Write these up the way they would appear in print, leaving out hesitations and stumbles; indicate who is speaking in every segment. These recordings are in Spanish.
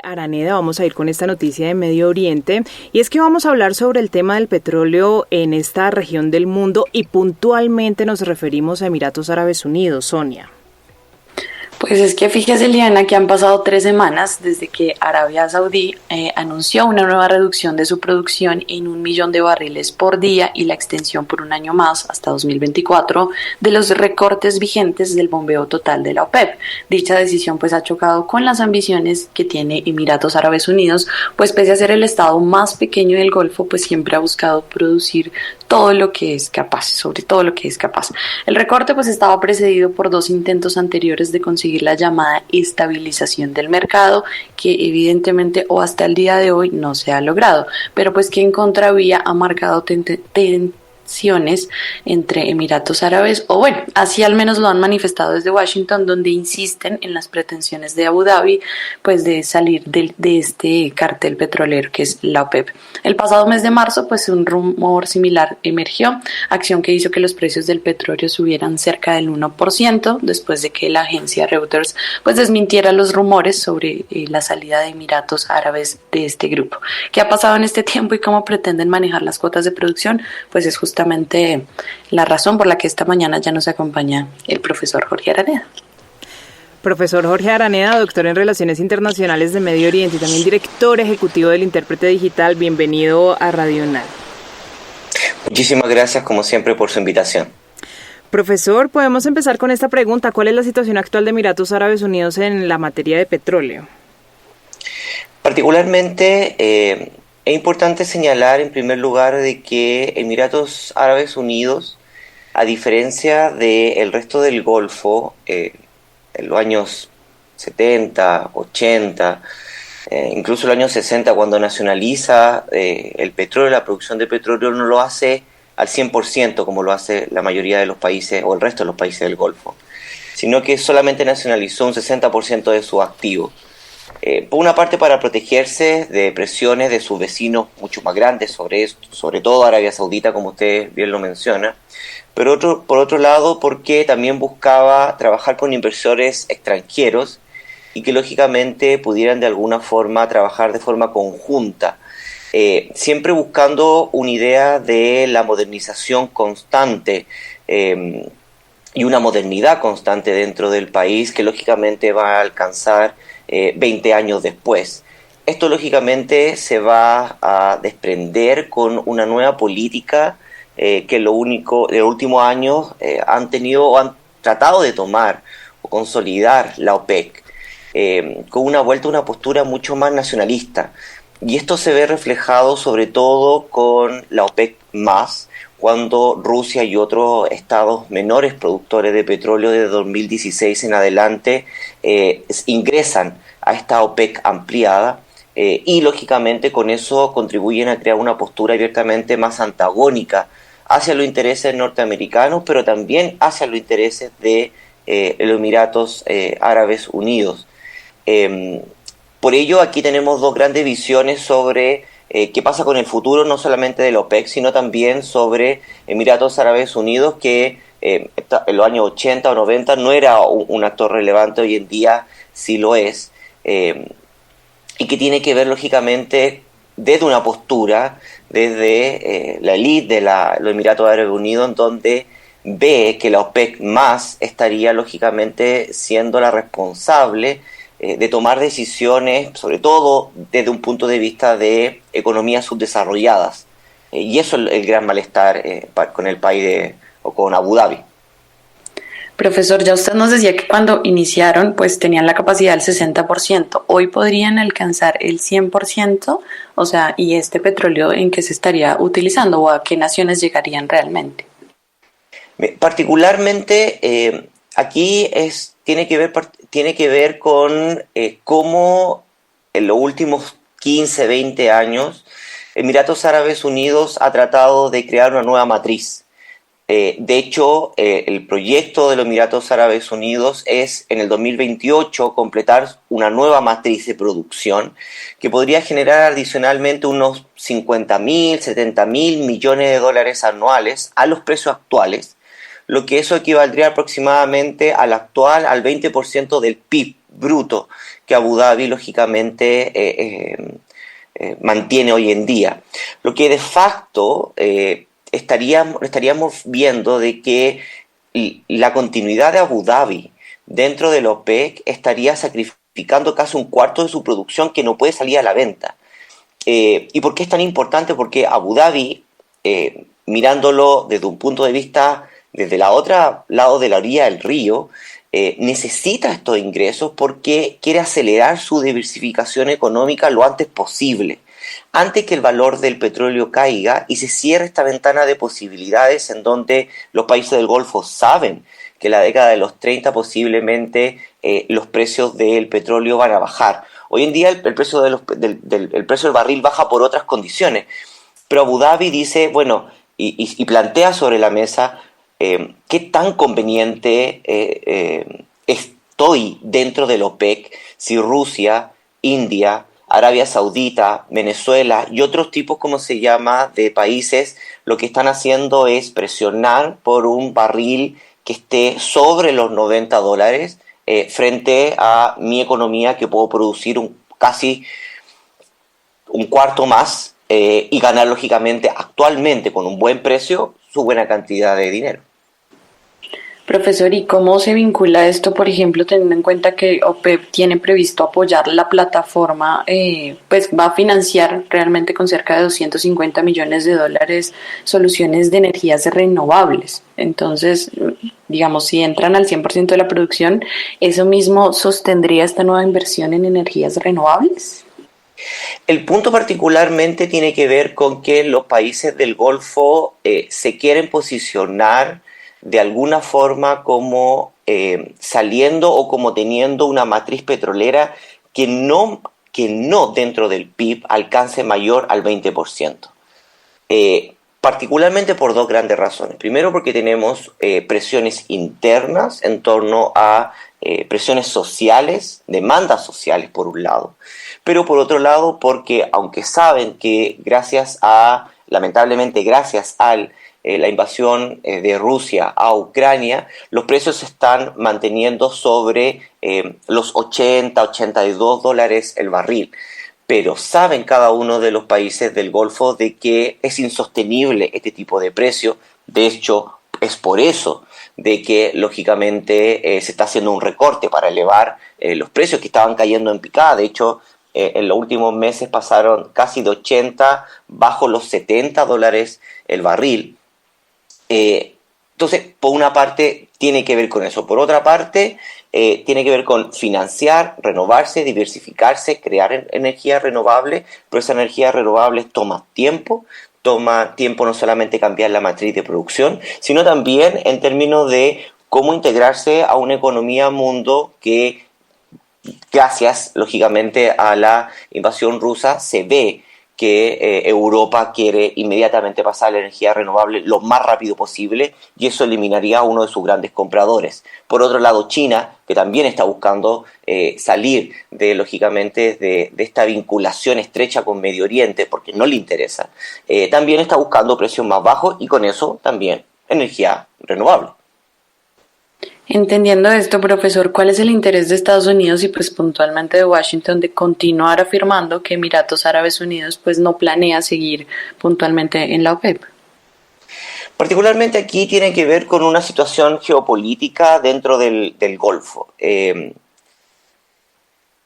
Speaker 1: Araneda, vamos a ir con esta noticia de Medio Oriente y es que vamos a hablar sobre el tema del petróleo en esta región del mundo y puntualmente nos referimos a Emiratos Árabes Unidos. Sonia.
Speaker 2: Pues es que fíjese, Liana, que han pasado 3 semanas desde que Arabia Saudí anunció una nueva reducción de su producción en 1 millón de barriles por día y la extensión por un año más, hasta 2024, de los recortes vigentes del bombeo total de la OPEP. Dicha decisión pues ha chocado con las ambiciones que tiene Emiratos Árabes Unidos, pues pese a ser el estado más pequeño del Golfo, pues siempre ha buscado producir todo lo que es capaz, sobre todo lo que es capaz. El recorte pues estaba precedido por 2 intentos anteriores de conseguir la llamada estabilización del mercado, que evidentemente o hasta el día de hoy no se ha logrado, pero pues que en contravía ha marcado entre Emiratos Árabes, o bueno, así al menos lo han manifestado desde Washington, donde insisten en las pretensiones de Abu Dhabi, pues de salir de este cartel petrolero que es la OPEP. El pasado mes de marzo, pues un rumor similar emergió, acción que hizo que los precios del petróleo subieran cerca del 1%, después de que la agencia Reuters pues desmintiera los rumores sobre la salida de Emiratos Árabes de este grupo. ¿Qué ha pasado en este tiempo y cómo pretenden manejar las cuotas de producción? Pues es justamente la razón por la que esta mañana ya nos acompaña el profesor Jorge Araneda.
Speaker 1: Profesor Jorge Araneda, doctor en Relaciones Internacionales de Medio Oriente y también director ejecutivo del Intérprete Digital, bienvenido a Radio UNAL.
Speaker 3: Muchísimas gracias, como siempre, por su invitación.
Speaker 1: Profesor, podemos empezar con esta pregunta. ¿Cuál es la situación actual de Emiratos Árabes Unidos en la materia de petróleo?
Speaker 3: Particularmente, es importante señalar en primer lugar de que Emiratos Árabes Unidos, a diferencia del resto del Golfo, en los años 70, 80, incluso los años 60, cuando nacionaliza el petróleo, la producción de petróleo, no lo hace al 100% como lo hace la mayoría de los países o el resto de los países del Golfo, sino que solamente nacionalizó un 60% de sus activos. Por una parte, para protegerse de presiones de sus vecinos mucho más grandes, sobre todo Arabia Saudita, como usted bien lo menciona, pero por otro lado, porque también buscaba trabajar con inversores extranjeros y que lógicamente pudieran de alguna forma trabajar de forma conjunta, siempre buscando una idea de la modernización constante y una modernidad constante dentro del país que lógicamente va a alcanzar 20 años después. Esto lógicamente se va a desprender con una nueva política que en los últimos años han tenido o han tratado de tomar o consolidar la OPEC, con una vuelta a una postura mucho más nacionalista. Y esto se ve reflejado sobre todo con la OPEC+, cuando Rusia y otros estados menores productores de petróleo de 2016 en adelante ingresan a esta OPEC ampliada y lógicamente con eso contribuyen a crear una postura abiertamente más antagónica hacia los intereses norteamericanos, pero también hacia los intereses de los Emiratos Árabes Unidos. Por ello aquí tenemos 2 grandes visiones sobre qué pasa con el futuro, no solamente de la OPEC, sino también sobre Emiratos Árabes Unidos, que en los años 80 o 90 no era un actor relevante, hoy en día sí lo es, y que tiene que ver lógicamente desde una postura, desde la élite de los Emiratos Árabes Unidos, en donde ve que la OPEC más estaría lógicamente siendo la responsable de tomar decisiones, sobre todo desde un punto de vista de economías subdesarrolladas. Y eso es el gran malestar con el país o con Abu Dhabi.
Speaker 2: Profesor, ya usted nos decía que cuando iniciaron pues tenían la capacidad del 60%. ¿Hoy podrían alcanzar el 100%? O sea, ¿y este petróleo en qué se estaría utilizando o a qué naciones llegarían realmente?
Speaker 3: Particularmente aquí tiene que ver con cómo en los últimos 15, 20 años Emiratos Árabes Unidos ha tratado de crear una nueva matriz. De hecho, el proyecto de los Emiratos Árabes Unidos es en el 2028 completar una nueva matriz de producción que podría generar adicionalmente unos 50.000, 70.000 millones de dólares anuales a los precios actuales, lo que eso equivaldría aproximadamente al 20% del PIB bruto que Abu Dhabi lógicamente mantiene hoy en día. Lo que de facto estaríamos viendo de que la continuidad de Abu Dhabi dentro de la OPEC estaría sacrificando casi un cuarto de su producción que no puede salir a la venta. ¿Y por qué es tan importante? Porque Abu Dhabi, mirándolo desde un punto de vista, desde la otra lado de la orilla del río, necesita estos ingresos porque quiere acelerar su diversificación económica lo antes posible, antes que el valor del petróleo caiga y se cierre esta ventana de posibilidades en donde los países del Golfo saben que en la década de los 30 posiblemente los precios del petróleo van a bajar. Hoy en día el precio el precio del barril baja por otras condiciones, pero Abu Dhabi dice, bueno, y plantea sobre la mesa qué tan conveniente estoy dentro del OPEC si Rusia, India, Arabia Saudita, Venezuela y otros tipos, como se llama, de países, lo que están haciendo es presionar por un barril que esté sobre los $90 frente a mi economía, que puedo producir casi un cuarto más y ganar lógicamente actualmente con un buen precio su buena cantidad de dinero.
Speaker 2: Profesor, ¿y cómo se vincula esto, por ejemplo, teniendo en cuenta que OPEP tiene previsto apoyar la plataforma, pues va a financiar realmente con cerca de $250 millones soluciones de energías renovables? Entonces, digamos, si entran al 100% de la producción, ¿eso mismo sostendría esta nueva inversión en energías renovables?
Speaker 3: El punto particularmente tiene que ver con que los países del Golfo se quieren posicionar de alguna forma como saliendo o como teniendo una matriz petrolera que no dentro del PIB alcance mayor al 20%. Particularmente por dos grandes razones. Primero, porque tenemos presiones internas en torno a presiones sociales, demandas sociales por un lado, pero por otro lado porque aunque saben que lamentablemente gracias a la invasión de Rusia a Ucrania, los precios se están manteniendo sobre los $80-82 el barril. Pero saben cada uno de los países del Golfo de que es insostenible este tipo de precio. De hecho, es por eso de que lógicamente se está haciendo un recorte para elevar los precios que estaban cayendo en picada. De hecho, en los últimos meses pasaron casi de 80 bajo los $70 el barril. Entonces, por una parte, tiene que ver con eso. Por otra parte, tiene que ver con financiar, renovarse, diversificarse, crear energía renovable, pero esa energía renovable toma tiempo no solamente cambiar la matriz de producción, sino también en términos de cómo integrarse a una economía mundo que, gracias, lógicamente, a la invasión rusa, se ve que Europa quiere inmediatamente pasar a la energía renovable lo más rápido posible y eso eliminaría a uno de sus grandes compradores. Por otro lado, China, que también está buscando salir lógicamente de esta vinculación estrecha con Medio Oriente porque no le interesa, también está buscando precios más bajos y con eso también energía renovable.
Speaker 2: Entendiendo esto, profesor, ¿cuál es el interés de Estados Unidos y pues puntualmente de Washington de continuar afirmando que Emiratos Árabes Unidos pues no planea seguir puntualmente en la OPEP?
Speaker 3: Particularmente aquí tiene que ver con una situación geopolítica dentro del Golfo.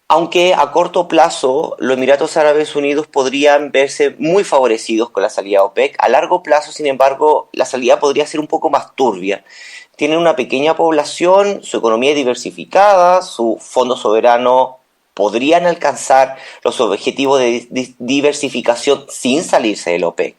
Speaker 3: Aunque a corto plazo los Emiratos Árabes Unidos podrían verse muy favorecidos con la salida de OPEC, a largo plazo, sin embargo, la salida podría ser un poco más turbia. Tienen una pequeña población, su economía es diversificada, su fondo soberano podrían alcanzar los objetivos de diversificación sin salirse del OPEC.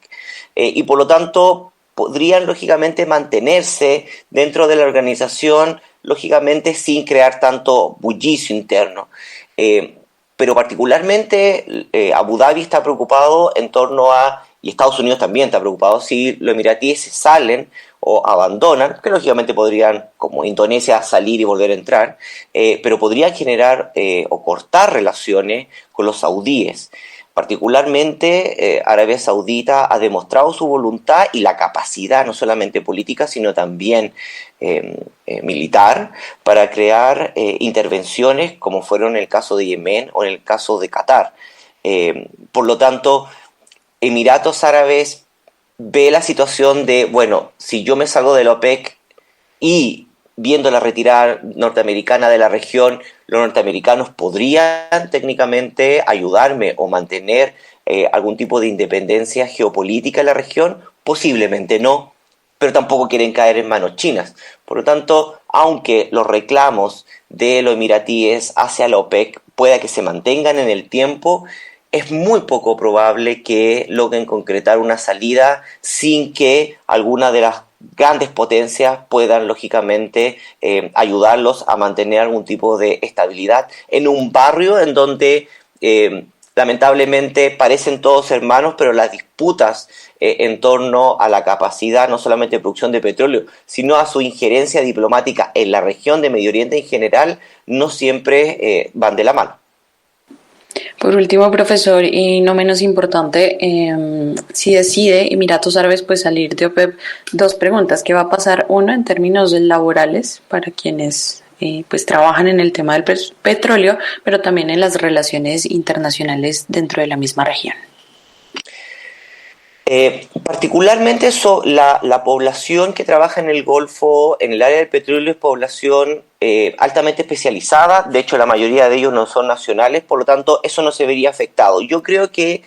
Speaker 3: Y por lo tanto podrían lógicamente mantenerse dentro de la organización, lógicamente sin crear tanto bullicio interno. Pero particularmente Abu Dhabi está preocupado en torno a, y Estados Unidos también está preocupado, si los emiratíes se salen o abandonan, que lógicamente podrían, como Indonesia, salir y volver a entrar, pero podrían generar o cortar relaciones con los saudíes. Particularmente, Arabia Saudita ha demostrado su voluntad y la capacidad, no solamente política, sino también militar, para crear intervenciones como fueron en el caso de Yemen o en el caso de Qatar. Por lo tanto, Emiratos Árabes ve la situación de, bueno, si yo me salgo de la OPEC y viendo la retirada norteamericana de la región, los norteamericanos podrían técnicamente ayudarme o mantener algún tipo de independencia geopolítica en la región, posiblemente no, pero tampoco quieren caer en manos chinas. Por lo tanto, aunque los reclamos de los emiratíes hacia la OPEC pueda que se mantengan en el tiempo, es muy poco probable que logren concretar una salida sin que alguna de las grandes potencias puedan lógicamente ayudarlos a mantener algún tipo de estabilidad en un barrio en donde lamentablemente parecen todos hermanos, pero las disputas en torno a la capacidad no solamente de producción de petróleo, sino a su injerencia diplomática en la región de Medio Oriente en general, no siempre van de la mano.
Speaker 2: Por último, profesor, y no menos importante, si decide Emiratos Árabes pues salir de OPEP, dos preguntas. ¿Qué va a pasar? Uno, en términos laborales para quienes pues trabajan en el tema del petróleo, pero también en las relaciones internacionales dentro de la misma región.
Speaker 3: Particularmente la población que trabaja en el Golfo, en el área del petróleo, es población altamente especializada. De hecho, la mayoría de ellos no son nacionales, por lo tanto, eso no se vería afectado. Yo creo que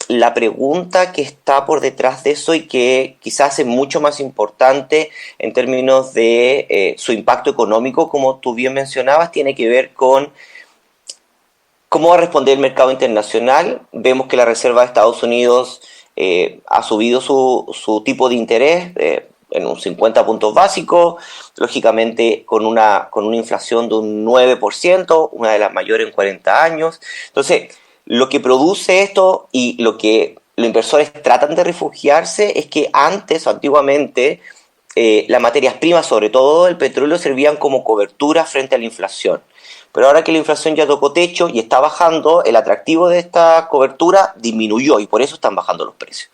Speaker 3: la pregunta que está por detrás de eso y que quizás es mucho más importante en términos de su impacto económico, como tú bien mencionabas, tiene que ver con cómo va a responder el mercado internacional. Vemos que la Reserva de Estados Unidos ha subido su tipo de interés en un 50 puntos básicos, lógicamente con una inflación de un 9%, una de las mayores en 40 años. Entonces, lo que produce esto y lo que los inversores tratan de refugiarse es que antes o antiguamente las materias primas, sobre todo el petróleo, servían como cobertura frente a la inflación. Pero ahora que la inflación ya tocó techo y está bajando, el atractivo de esta cobertura disminuyó y por eso están bajando los precios.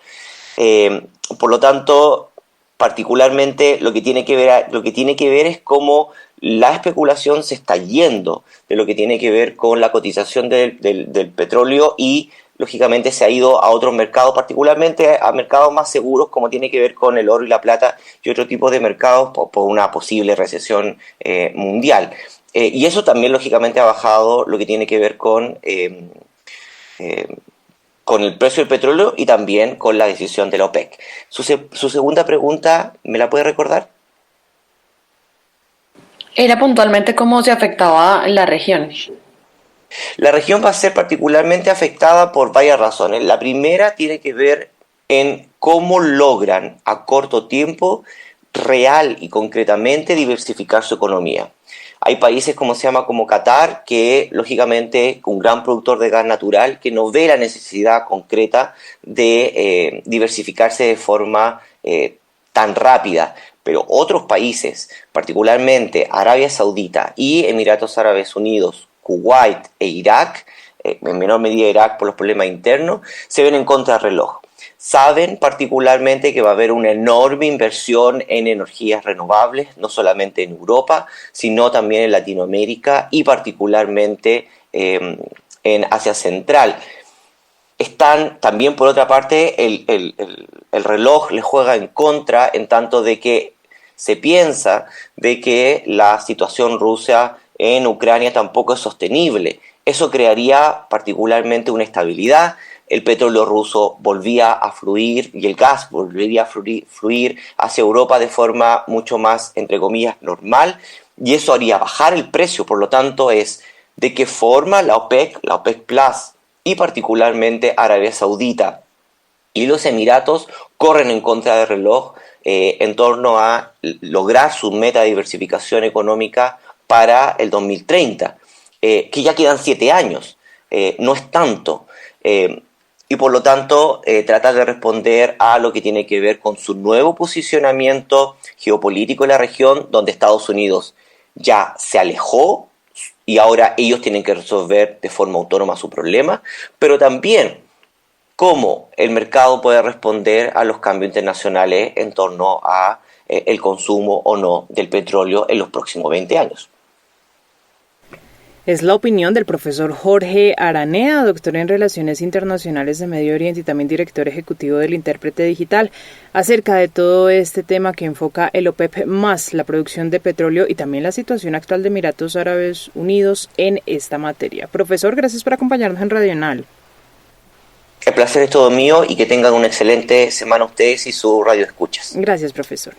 Speaker 3: Por lo tanto, particularmente lo que tiene que ver es cómo la especulación se está yendo de lo que tiene que ver con la cotización del petróleo y lógicamente se ha ido a otros mercados, particularmente a mercados más seguros como tiene que ver con el oro y la plata y otro tipo de mercados por una posible recesión mundial. Y eso también lógicamente ha bajado lo que tiene que ver con el precio del petróleo y también con la decisión de la OPEC. Su segunda pregunta, ¿me la puede recordar?
Speaker 2: Era puntualmente cómo se afectaba la región.
Speaker 3: La región va a ser particularmente afectada por varias razones. La primera tiene que ver en cómo logran a corto tiempo real y concretamente diversificar su economía. Hay países como Qatar, que lógicamente un gran productor de gas natural, que no ve la necesidad concreta de diversificarse de forma tan rápida. Pero otros países, particularmente Arabia Saudita y Emiratos Árabes Unidos, Kuwait e Irak, en menor medida Irak por los problemas internos, se ven en contrarreloj. Saben particularmente que va a haber una enorme inversión en energías renovables, no solamente en Europa, sino también en Latinoamérica y particularmente en Asia Central. Están también, por otra parte, el reloj les juega en contra en tanto de que se piensa de que la situación rusa en Ucrania tampoco es sostenible. Eso crearía particularmente una estabilidad. El petróleo ruso volvía a fluir y el gas volvería a fluir hacia Europa de forma mucho más, entre comillas, normal, y eso haría bajar el precio. Por lo tanto, es de qué forma la OPEC Plus y particularmente Arabia Saudita y los Emiratos corren en contra del reloj en torno a lograr su meta de diversificación económica para el 2030, que ya quedan 7 años, no es tanto. Y por lo tanto trata de responder a lo que tiene que ver con su nuevo posicionamiento geopolítico en la región, donde Estados Unidos ya se alejó y ahora ellos tienen que resolver de forma autónoma su problema, pero también cómo el mercado puede responder a los cambios internacionales en torno a el consumo o no del petróleo en los próximos 20 años.
Speaker 1: Es la opinión del profesor Jorge Aranea, doctor en Relaciones Internacionales de Medio Oriente y también director ejecutivo del Intérprete Digital, acerca de todo este tema que enfoca el OPEP+, la producción de petróleo y también la situación actual de Emiratos Árabes Unidos en esta materia. Profesor, gracias por acompañarnos en Radional.
Speaker 3: El placer es todo mío y que tengan una excelente semana ustedes y su radio escuchas.
Speaker 1: Gracias, profesor.